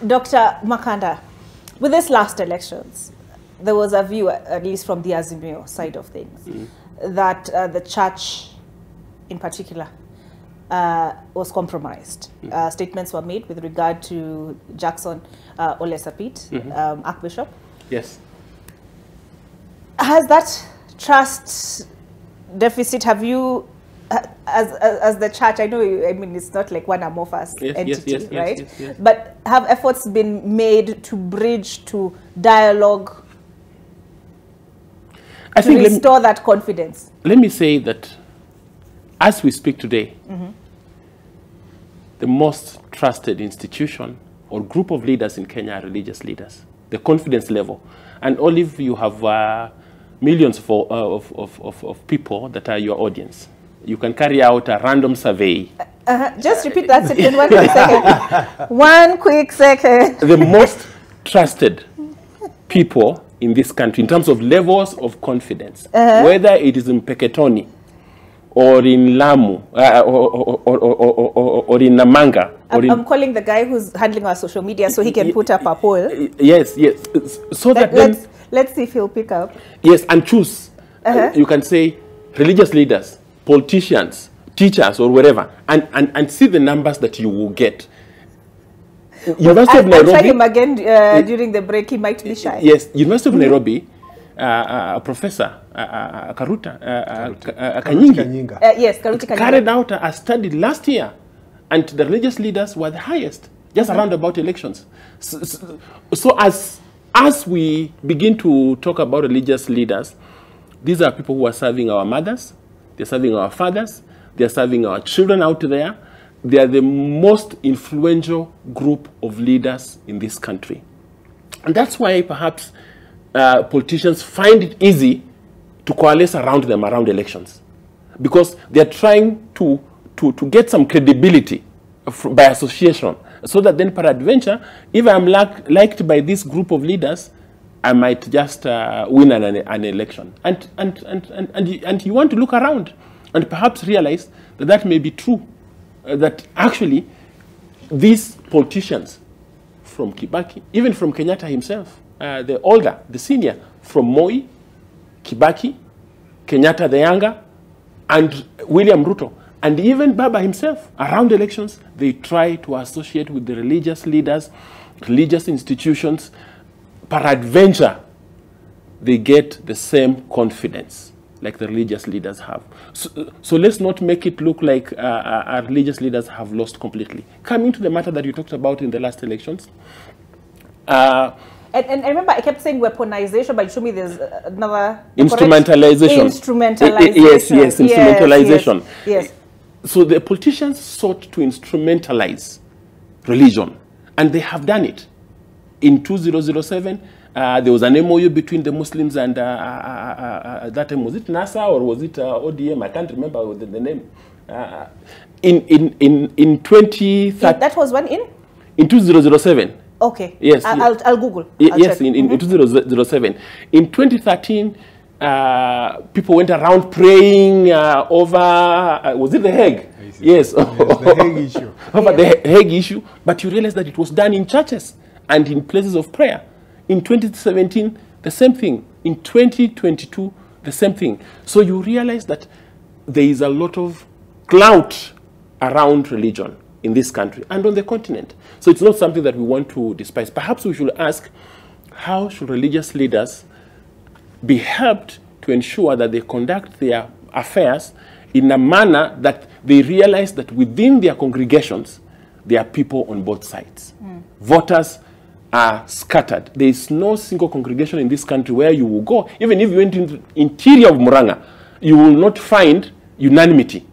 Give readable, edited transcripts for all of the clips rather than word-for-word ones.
Dr. Makanda, with this last elections, there was a view, at least from the Azimio side of things, that the church in particular was compromised. Statements were made with regard to Jackson Ole Sapit, Archbishop. Yes. Has that trust deficit, have you, as the church, I know, I mean, it's not like one amorphous entity, right? Yes. But have efforts been made to bridge, to dialogue, to restore that confidence? Let me say that as we speak today, the most trusted institution or group of leaders in Kenya are religious leaders. The confidence level. And Olive, you have millions of people that are your audience. You can carry out a random survey. Just repeat that in 1 quick second. 1 quick second. The most trusted people in this country in terms of levels of confidence, whether it is in Peketoni or in Lamu or in Namanga. I'm calling the guy who's handling our social media so he can put up a poll. Yes. So that let's see if he'll pick up. Yes, and choose. You can say religious leaders, politicians, teachers, or whatever, and see the numbers that you will get. University of Nairobi. I'll try him again during the break. He might be shy. Yes, University of Nairobi, Professor Karuta Kanyingi. Yes, Karuta Kanyingi. Carried out a study last year, and the religious leaders were the highest, just around about elections. So as we begin to talk about religious leaders, these are people who are serving our mothers, they're serving our fathers, they're serving our children out there. They are the most influential group of leaders in this country. And that's why perhaps politicians find it easy to coalesce around them around elections. Because they're trying to get some credibility by association. So that then, peradventure, if I'm liked by this group of leaders, I might just win an election. And you want to look around and perhaps realize that that may be true. That actually these politicians from Kibaki, even from Kenyatta himself, the older, the senior, from Moi, Kibaki, Kenyatta the younger, and William Ruto, and even Baba himself, around elections, they try to associate with the religious leaders, religious institutions. Peradventure, they get the same confidence like the religious leaders have. So let's not make it look like our religious leaders have lost completely. Coming to the matter that you talked about in the last elections. And I remember I kept saying weaponization, but show me there's another... Instrumentalization. Instrumentalization. Yes, instrumentalization. Yes. So the politicians sought to instrumentalize religion, and they have done it. In 2007, there was an MOU between the Muslims and that time, was it NASA or was it ODM? I can't remember the name. In 2013, that was when in 2007. Okay. Yes. I'll Google. Yes, in 2007. In 2013, people went around praying over, was it the Hague? Yes. The Hague issue. Over the Hague issue. But you realize that it was done in churches and in places of prayer. In 2017, the same thing. In 2022, the same thing. So you realize that there is a lot of clout around religion in this country and on the continent. So it's not something that we want to despise. Perhaps we should ask, how should religious leaders be helped to ensure that they conduct their affairs in a manner that they realize that within their congregations, there are people on both sides. Voters are scattered. There is no single congregation in this country where you will go. Even if you went into the interior of Muranga, you will not find unanimity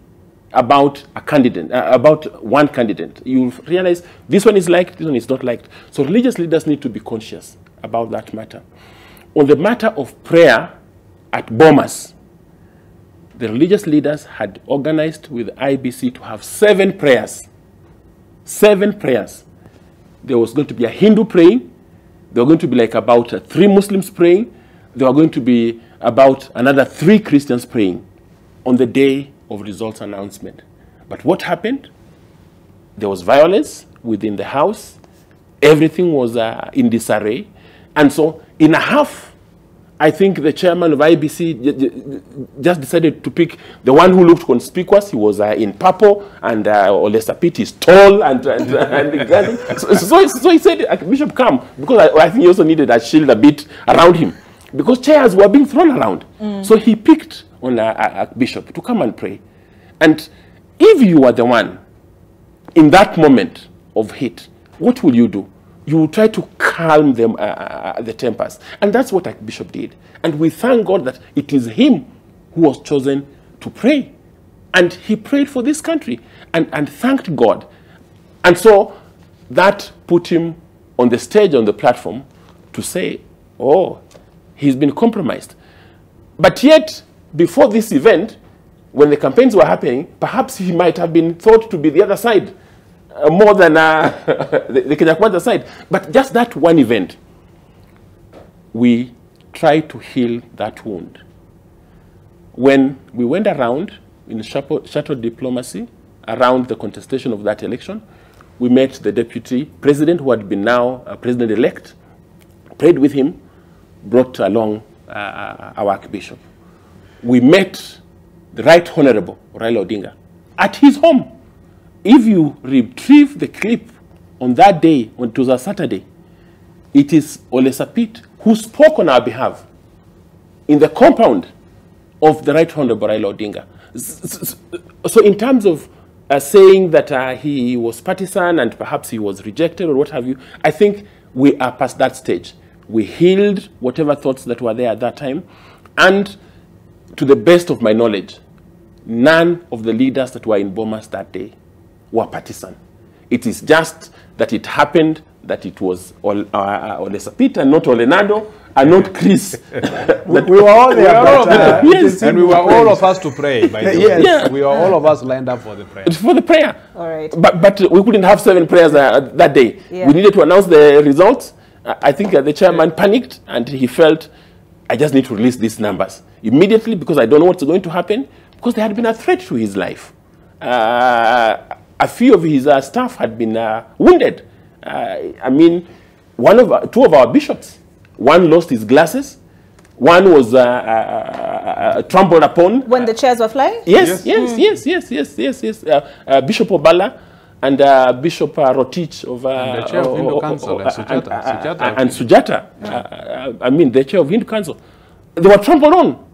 about a candidate, about one candidate. You will realize this one is liked, this one is not liked. So religious leaders need to be conscious about that matter. On the matter of prayer at Bomas, the religious leaders had organized with IBC to have 7 prayers. 7 prayers. There was going to be a Hindu praying. There were going to be like about 3 Muslims praying. There were going to be about another 3 Christians praying on the day of results announcement. But what happened? There was violence within the house. Everything was in disarray. And so in a half, I think the chairman of IBC just decided to pick the one who looked conspicuous. He was in purple, and Ole Sapit is tall and so he said, Bishop, come, because I think he also needed a shield a bit around him, because chairs were being thrown around. So he picked on Bishop to come and pray. And if you were the one in that moment of heat, what will you do? You will try to calm them, the tempers. And that's what Archbishop did. And we thank God that it is him who was chosen to pray. And he prayed for this country and thanked God. And so that put him on the stage, on the platform, to say, oh, he's been compromised. But yet, before this event, when the campaigns were happening, perhaps he might have been thought to be the other side. More than the Kenya Kwanza side. But just that one event, we tried to heal that wound. When we went around in shuttle diplomacy around the contestation of that election, we met the deputy president, who had been now president-elect, prayed with him, brought along our Archbishop. We met the Right Honorable Raila Odinga at his home. If you retrieve the clip on that day, when it was a Saturday, it is Ole Sapit who spoke on our behalf in the compound of the Right Honorable Raila Odinga. So in terms of saying that he was partisan and perhaps he was rejected or what have you, I think we are past that stage. We healed whatever thoughts that were there at that time. And to the best of my knowledge, none of the leaders that were in Bomas that day were partisan. It is just that it happened that it was Ole Sapit and not Ole Nado and not Chris. we were all there, yes. And we were all of us to pray, by the way. Yes. Yeah. We were all of us lined up for the prayer. For the prayer. All right. But we couldn't have 7 prayers that day. Yeah. We needed to announce the results. I think the chairman panicked and he felt, I just need to release these numbers immediately because I don't know what's going to happen, because there had been a threat to his life. A few of his staff had been wounded. I mean, two of our bishops, one lost his glasses, one was trampled upon. When the chairs were flying? Yes. Bishop Obala and Bishop Rotich of and the chair of Hindu Council, and Sujata. I mean, the chair of Hindu Council. They were trampled on.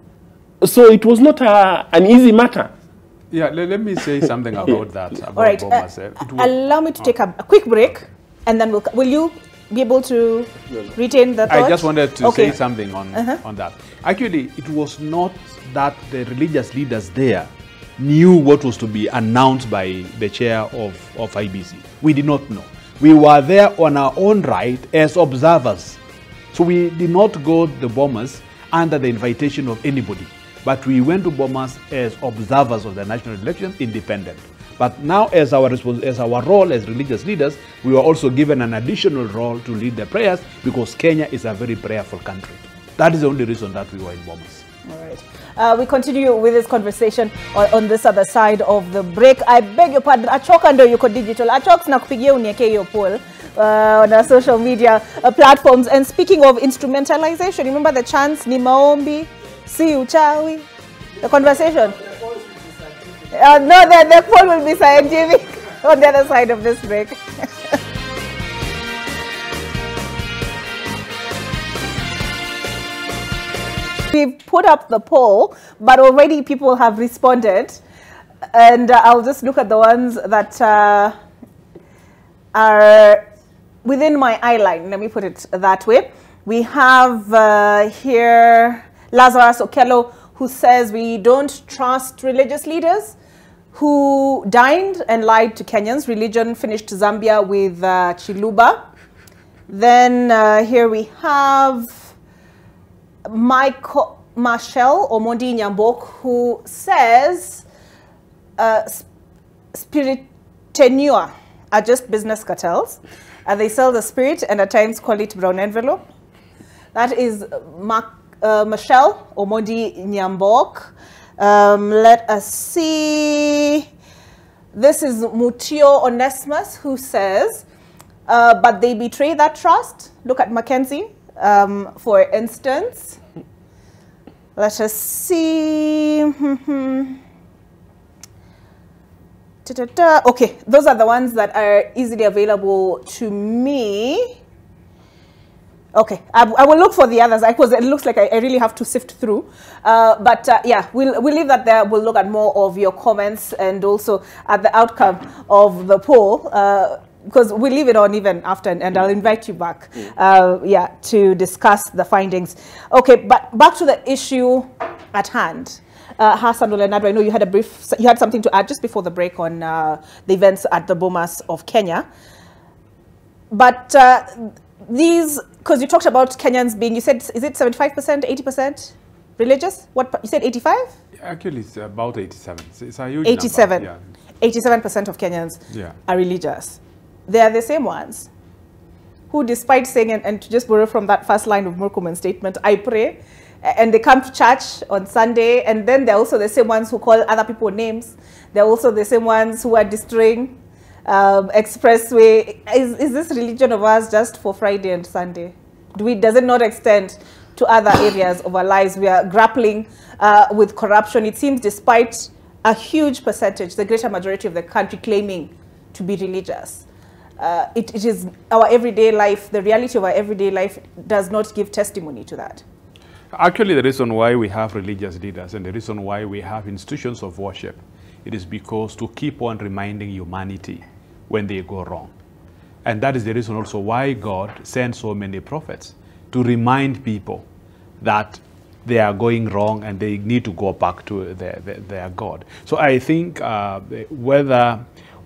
So it was not an easy matter. Yeah, let me say something about that. About all right. Allow me to take a quick break, and then will you be able to retain the thought? I just wanted to say something on that. Actually, it was not that the religious leaders there knew what was to be announced by the chair of IBC. We did not know. We were there on our own right as observers. So we did not go to the Bomas under the invitation of anybody. But we went to Bomas as observers of the national elections, independent. But now, as our role as religious leaders, we were also given an additional role to lead the prayers, because Kenya is a very prayerful country. That is the only reason that we were in Bomas. All right. We continue with this conversation on this other side of the break. I beg your pardon. Achoka ndo yuko digital. Achoka na kupigia unieke hiyo poll on our social media platforms. And speaking of instrumentalization, remember the chants ni maombi, si uchawi, the conversation. No, the poll will be scientific on the other side of this break. We've put up the poll, but already people have responded. And I'll just look at the ones that are within my eye line. Let me put it that way. We have here Lazarus Okello, who says we don't trust religious leaders who dined and lied to Kenyans. Religion finished Zambia with Chiluba. Then here we have Marshall Omondi Nyambok, who says spiritenua are just business cartels. They sell the spirit and at times call it brown envelope. That is Michelle Omondi Nyambok. Let us see. This is Mutio Onesimus, who says but they betray that trust. Look at Mackenzie, for instance. Let us see. Okay, those are the ones that are easily available to me. Okay, I will look for the others because it looks like I really have to sift through. But yeah, we'll leave that there. We'll look at more of your comments and also at the outcome of the poll, because we'll leave it on even after, and I'll invite you back, yeah, to discuss the findings. Okay, but back to the issue at hand. Hassan Olenado, I know you had something to add just before the break on the events at the Bomas of Kenya. But these, because you talked about Kenyans being, you said, is it 75%, 80% religious? What, you said 85? Actually, it's about 87. It's a huge 87. number. 87% of Kenyans are religious. They are the same ones who, despite saying, and to just borrow from that first line of Murkomen's statement, I pray, and they come to church on Sunday, and then they're also the same ones who call other people names. They're also the same ones who are destroying expressway. Is this religion of ours just for Friday and Sunday? Does it not extend to other areas of our lives? We are grappling with corruption. It seems despite a huge percentage, the greater majority of the country claiming to be religious. It is our everyday life, the reality of our everyday life does not give testimony to that. Actually, the reason why we have religious leaders and the reason why we have institutions of worship, it is because to keep on reminding humanity when they go wrong. And that is the reason also why God sends so many prophets, to remind people that they are going wrong and they need to go back to their God. So I think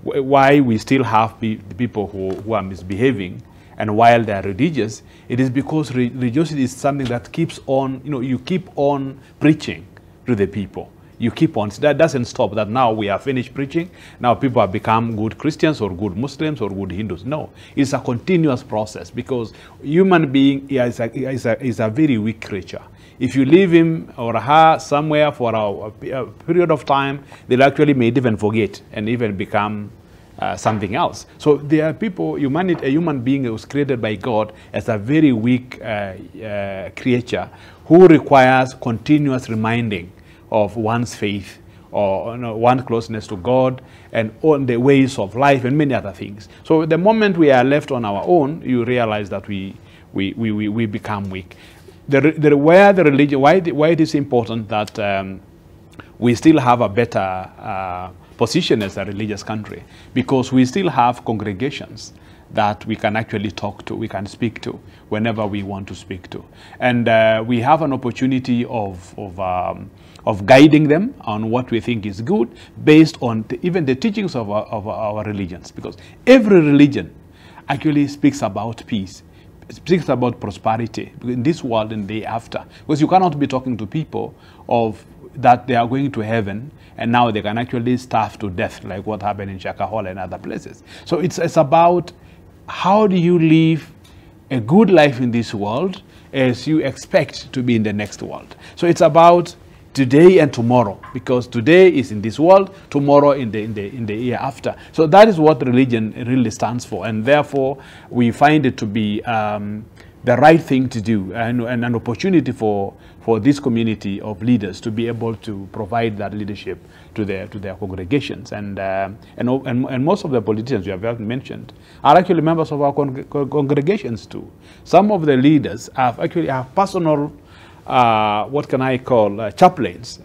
why we still have people who are misbehaving, and while they are religious, it is because religiosity is something that keeps on, you keep on preaching to the people. You keep on, that doesn't stop, that now we are finished preaching, now people have become good Christians or good Muslims or good Hindus. No, it's a continuous process, because human being is a very weak creature. If you leave him or her somewhere for a period of time, they'll actually may even forget and even become something else. So there are people, a human being was created by God as a very weak creature who requires continuous reminding of one's faith or one's closeness to God and on the ways of life and many other things. So the moment we are left on our own, you realize that we become weak. Why it is important that we still have a better position as a religious country, because we still have congregations that we can actually talk to, we can speak to whenever we want to speak to. And we have an opportunity of guiding them on what we think is good based on even the teachings of our religions, because every religion actually speaks about peace. It speaks about prosperity in this world and the after, because you cannot be talking to people that they are going to heaven and now they can actually starve to death, like what happened in Shakahola and other places. So it's about how do you live a good life in this world as you expect to be in the next world. So it's about today and tomorrow, because today is in this world, tomorrow in the year after. So that is what religion really stands for, and therefore we find it to be the right thing to do, and an opportunity for this community of leaders to be able to provide that leadership to their congregations. And most of the politicians you have mentioned are actually members of our congregations too. Some of the leaders have personal what can I call chaplains,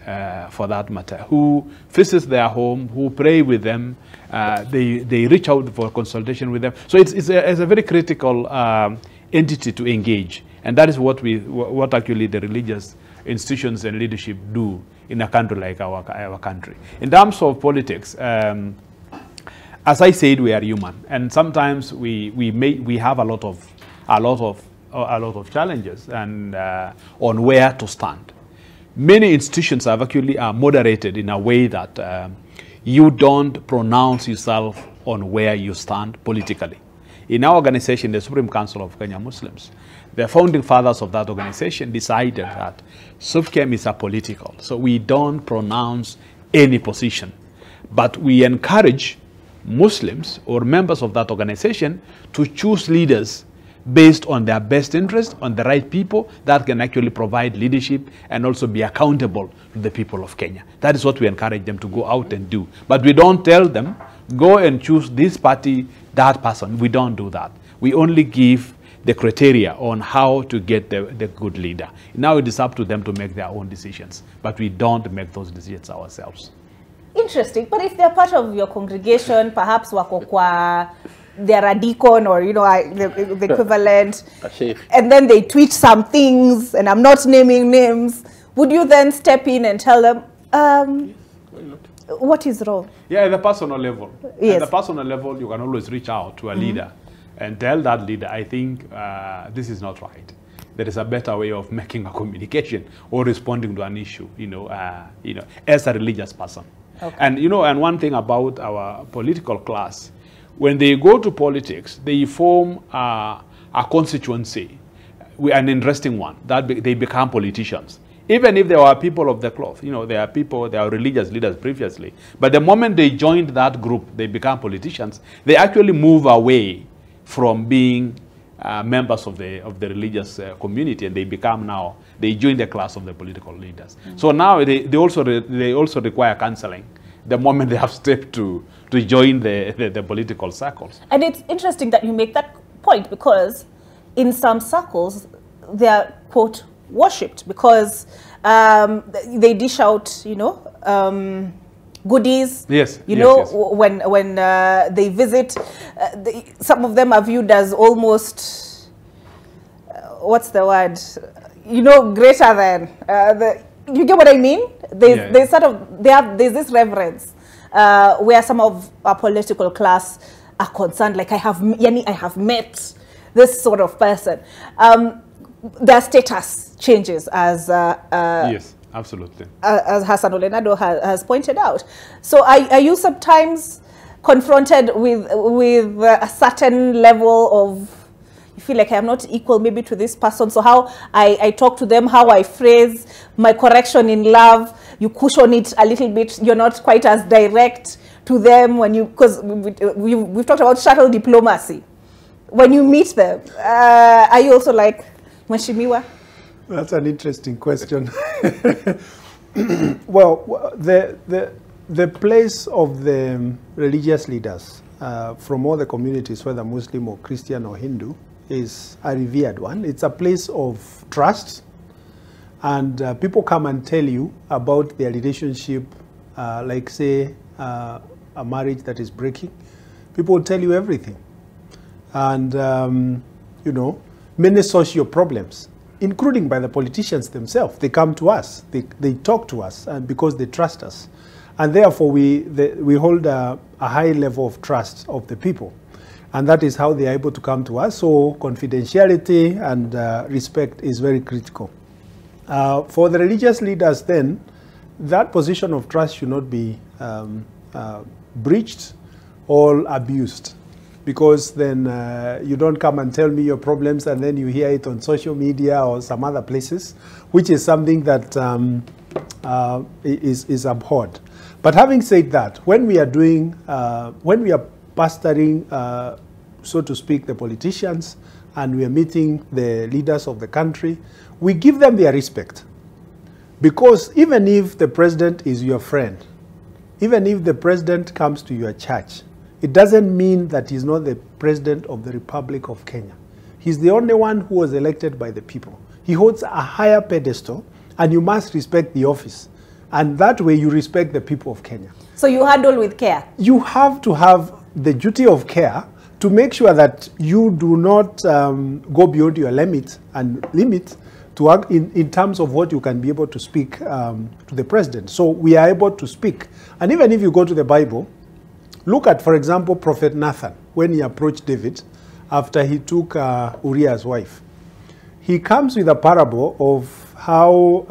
for that matter, who visit their home, who pray with them, they reach out for consultation with them. So it's a very critical entity to engage, and that is what actually the religious institutions and leadership do in a country like our country. In terms of politics, as I said, we are human, and sometimes we have a lot of challenges and on where to stand. Many institutions have actually are moderated in a way that you don't pronounce yourself on where you stand politically. In our organization, the Supreme Council of Kenya Muslims, the founding fathers of that organization decided that SUPKEM is apolitical, so we don't pronounce any position, but we encourage Muslims or members of that organization to choose leaders based on their best interest, on the right people that can actually provide leadership and also be accountable to the people of Kenya. That is what we encourage them to go out and do. But we don't tell them, go and choose this party, that person. We don't do that. We only give the criteria on how to get the good leader. Now it is up to them to make their own decisions, but we don't make those decisions ourselves. Interesting. But if they're part of your congregation, perhaps wako kwa, they're a deacon or, you know, the equivalent, and then they tweet some things, and I'm not naming names, would you then step in and tell them, what is wrong? Yeah, at the personal level. Yes. At the personal level, you can always reach out to a leader and tell that leader, I think this is not right. There is a better way of making a communication or responding to an issue, as a religious person. Okay. And, and one thing about our political class, when they go to politics, they form a constituency, an interesting one, that they become politicians. Even if there were people of the cloth, there are religious leaders previously. But the moment they joined that group, they become politicians. They actually move away from being members of the religious community, and they join the class of the political leaders. So now they also require counseling the moment they have stepped to join the political circles. And it's interesting that you make that point, because in some circles they are, quote, worshipped, because they dish out, goodies. Yes. Yes. When they visit, some of them are viewed as almost, what's the word? Greater than. You get what I mean? There's this reverence where some of our political class are concerned. Like I have met this sort of person. Their status changes as yes, absolutely. As Hassan Olenado has pointed out. So are you sometimes confronted with a certain level of, you feel like I am not equal maybe to this person, so how I talk to them, how I phrase my correction in love, you cushion it a little bit, you're not quite as direct to them when you, because we've talked about shuttle diplomacy. When you meet them, are you also like, Mheshimiwa? That's an interesting question. Well, the place of the religious leaders from all the communities, whether Muslim or Christian or Hindu, is a revered one. It's a place of trust, and people come and tell you about their relationship, like say a marriage that is breaking. People will tell you everything, and many social problems, including by the politicians themselves. They come to us, they talk to us, and because they trust us. And therefore we hold a high level of trust of the people. And that is how they are able to come to us. So confidentiality and respect is very critical. For the religious leaders then, that position of trust should not be breached or abused. Because then you don't come and tell me your problems and then you hear it on social media or some other places, which is something that is abhorred. But having said that, when we are pastoring, so to speak, the politicians, and we are meeting the leaders of the country, we give them their respect. Because even if the president is your friend, even if the president comes to your church, it doesn't mean that he's not the president of the Republic of Kenya. He's the only one who was elected by the people. He holds a higher pedestal, and you must respect the office. And that way you respect the people of Kenya. So you handle with care? You have to have the duty of care to make sure that you do not go beyond your limit to act in terms of what you can be able to speak to the president. So we are able to speak. And even if you go to the Bible, look at, for example, Prophet Nathan, when he approached David after he took Uriah's wife. He comes with a parable of how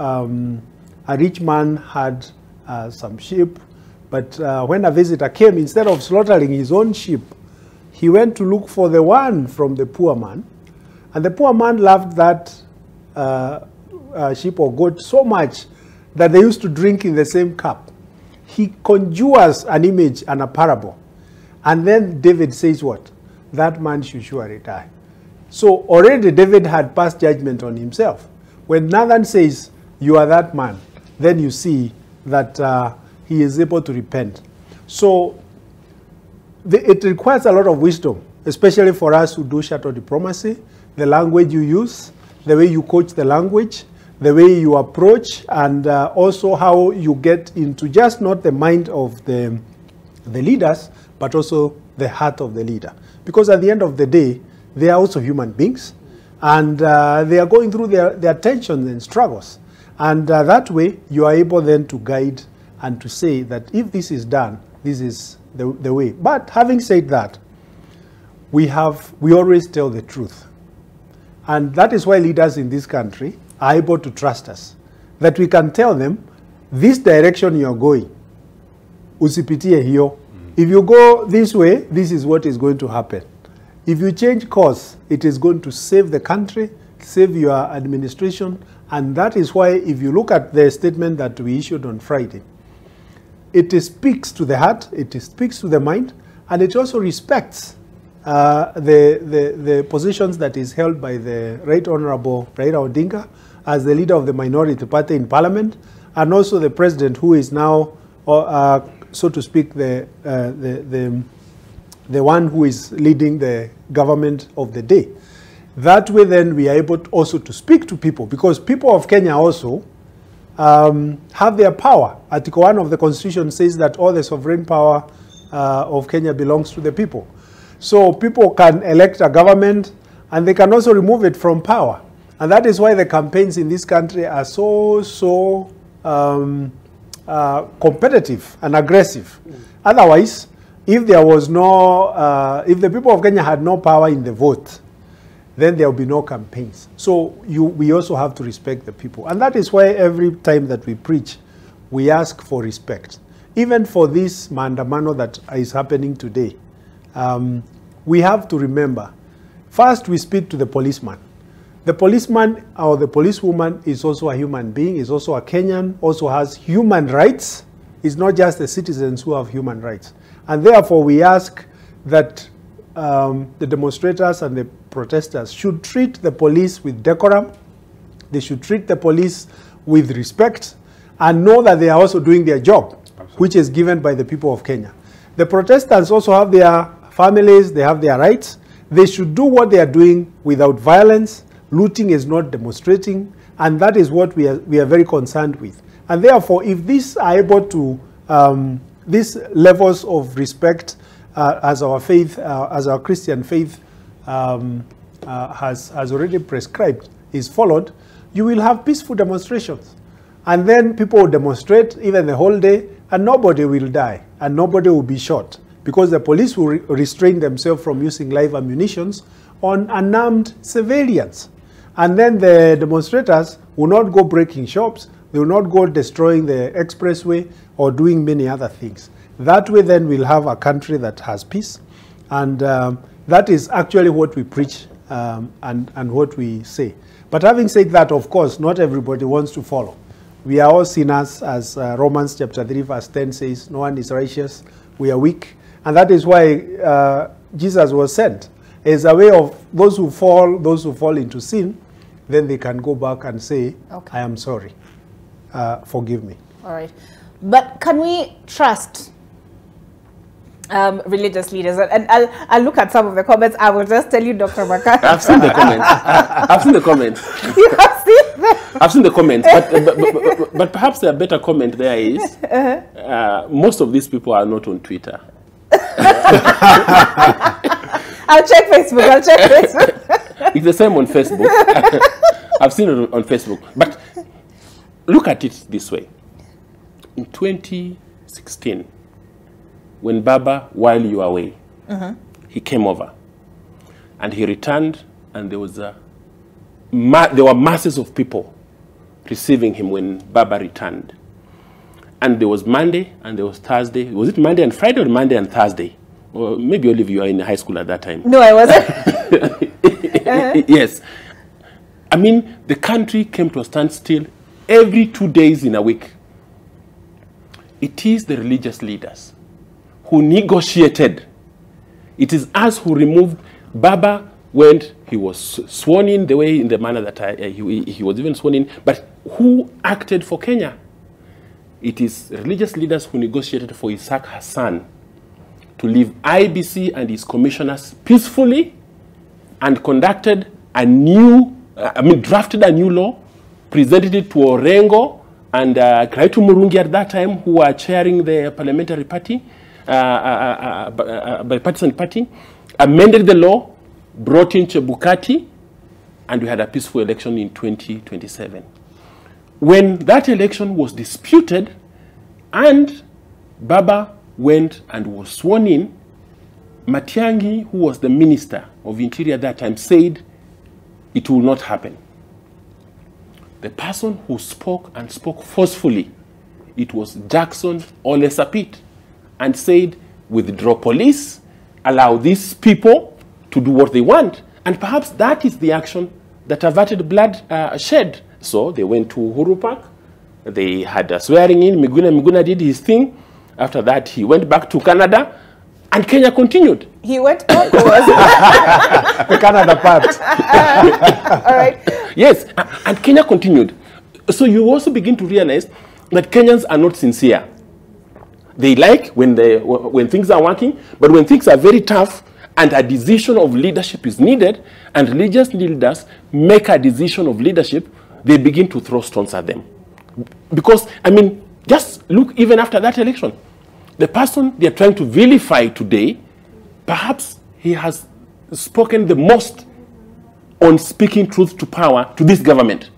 a rich man had some sheep, but when a visitor came, instead of slaughtering his own sheep, he went to look for the one from the poor man. And the poor man loved that sheep or goat so much that they used to drink in the same cup. He conjures an image and a parable. And then David says what? That man should surely die. So already David had passed judgment on himself. When Nathan says, you are that man, then you see that he is able to repent. So it requires a lot of wisdom, especially for us who do shuttle diplomacy, the language you use, the way you coach the language, the way you approach, and also how you get into just not the mind of the leaders, but also the heart of the leader. Because at the end of the day, they are also human beings, and they are going through their tensions and struggles. And that way, you are able then to guide and to say that if this is done, this is the way. But having said that, we always tell the truth. And that is why leaders in this country are able to trust us. That we can tell them, this direction you are going, usipitie hiyo. If you go this way, this is what is going to happen. If you change course, it is going to save the country, save your administration. And that is why if you look at the statement that we issued on Friday, it speaks to the heart, it speaks to the mind, and it also respects the positions that is held by the Right Honorable Raila Odinga as the leader of the minority party in Parliament, and also the president, who is now, so to speak, the one who is leading the government of the day. That way, then, we are able also to speak to people, because people of Kenya also have their power. Article 1 of the Constitution says that all the sovereign power of Kenya belongs to the people. So people can elect a government, and they can also remove it from power. And that is why the campaigns in this country are so competitive and aggressive. Otherwise, if there was no, if the people of Kenya had no power in the vote, then there will be no campaigns. So we also have to respect the people. And that is why every time that we preach, we ask for respect. Even for this maandamano that is happening today, we have to remember, first we speak to the policeman. The policeman or the policewoman is also a human being, is also a Kenyan, also has human rights. It's not just the citizens who have human rights. And therefore we ask that the demonstrators and the protesters should treat the police with decorum. They should treat the police with respect and know that they are also doing their job, which is given by the people of Kenya. The protesters also have their families, they have their rights. They should do what they are doing without violence. Looting is not demonstrating, and that is what we are very concerned with. And therefore, if these are able to, these levels of respect as our faith, as our Christian faith has already prescribed, is followed, you will have peaceful demonstrations. And then people will demonstrate even the whole day, and nobody will die, and nobody will be shot, because the police will restrain themselves from using live ammunition on unarmed civilians. And then the demonstrators will not go breaking shops, they will not go destroying the expressway or doing many other things. That way then we'll have a country that has peace, and that is actually what we preach and what we say. But having said that, of course, not everybody wants to follow. We are all sinners, as Romans chapter 3 verse 10 says, no one is righteous, we are weak. And that is why Jesus was sent, as a way of those who fall into sin, then they can go back and say, okay, I am sorry, forgive me. All right. But can we trust religious leaders? And I'll look at some of the comments. I will just tell you, Dr. Makati. I've seen the comments. I've seen the comments. You have seen them? I've seen the comments. But perhaps the better comment there is, most of these people are not on Twitter. I'll check Facebook. It's the same on Facebook. I've seen it on Facebook. But look at it this way. In 2016, when Baba, while you were away, he came over and he returned, and there was there were masses of people receiving him when Baba returned. And there was Monday and there was Thursday. Was it Monday and Friday or Monday and Thursday? Or maybe only you were in high school at that time. No, I wasn't. Yes. I mean, the country came to a standstill every 2 days in a week. It is the religious leaders who negotiated It is us who removed Baba when he was sworn in, the way, in the manner that he was even sworn in. But who acted for Kenya? It is religious leaders who negotiated for Isaac Hassan to leave IBC and his commissioners peacefully and conducted a new, drafted a new law, presented it to Orengo and Kiraitu Murungi at that time, who were chairing the parliamentary party, bipartisan party, amended the law, brought in Chebukati, and we had a peaceful election in 2027. When that election was disputed and Baba went and was sworn in, Matiang'i, who was the Minister of Interior at that time, said it will not happen. The person who spoke and spoke forcefully, it was Jackson Ole Sapit, and said, withdraw police, allow these people to do what they want. And perhaps that is the action that averted blood shed. So they went to Uhuru Park, they had a swearing in, Miguna did his thing. After that, he went back to Canada, and Kenya continued. He went back, or was it? The Canada part. All right. Yes, and Kenya continued. So you also begin to realize that Kenyans are not sincere. They like when things are working, but when things are very tough and a decision of leadership is needed, and religious leaders make a decision of leadership, they begin to throw stones at them. Because, just look even after that election. The person they are trying to vilify today, perhaps he has spoken the most on speaking truth to power to this government.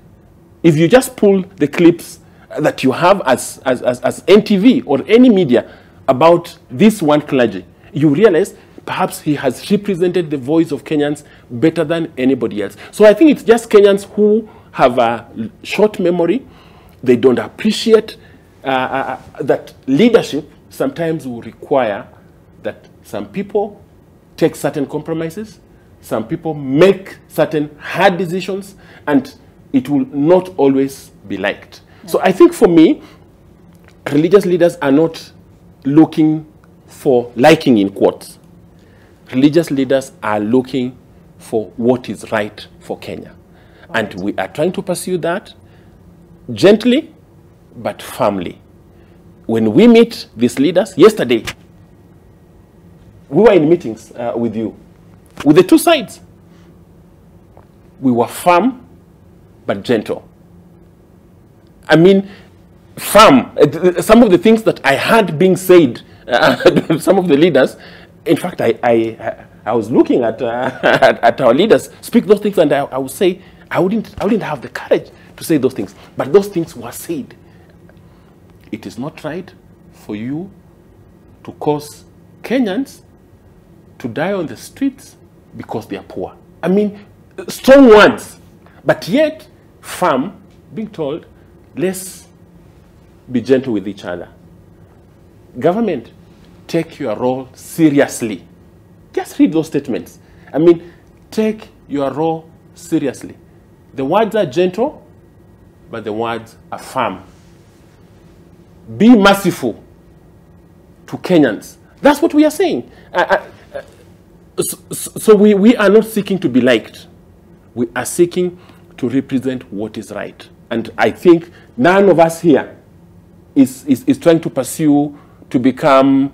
If you just pull the clips that you have as NTV or any media about this one clergy, you realize perhaps he has represented the voice of Kenyans better than anybody else. So I think it's just Kenyans who have a short memory. They don't appreciate that leadership sometimes will require that some people take certain compromises, some people make certain hard decisions, and it will not always be liked. Yeah. So I think for me, religious leaders are not looking for liking in quotes. Religious leaders are looking for what is right for Kenya. Right. And we are trying to pursue that gently but firmly. When we meet these leaders, yesterday, we were in meetings with you, with the two sides. We were firm but gentle. Firm. Some of the things that I heard being said, some of the leaders, in fact, I was looking at our leaders speak those things, and I would say, I wouldn't have the courage to say those things. But those things were said. It is not right for you to cause Kenyans to die on the streets because they are poor. Strong words, but yet firm, being told, let's be gentle with each other. Government, take your role seriously. Just read those statements. Take your role seriously. The words are gentle, but the words are firm. Be merciful to Kenyans. That's what we are saying. So we are not seeking to be liked. We are seeking to represent what is right. And I think none of us here is trying to pursue to become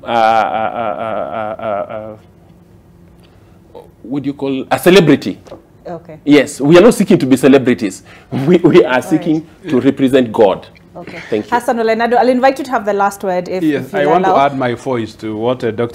what do you call a celebrity. Okay. Yes, we are not seeking to be celebrities. We are seeking to represent God. Okay. Thank you. Hassan Ole Nado, I'll invite you to have the last word if Yes, you I want to allow. add my voice to what Dr.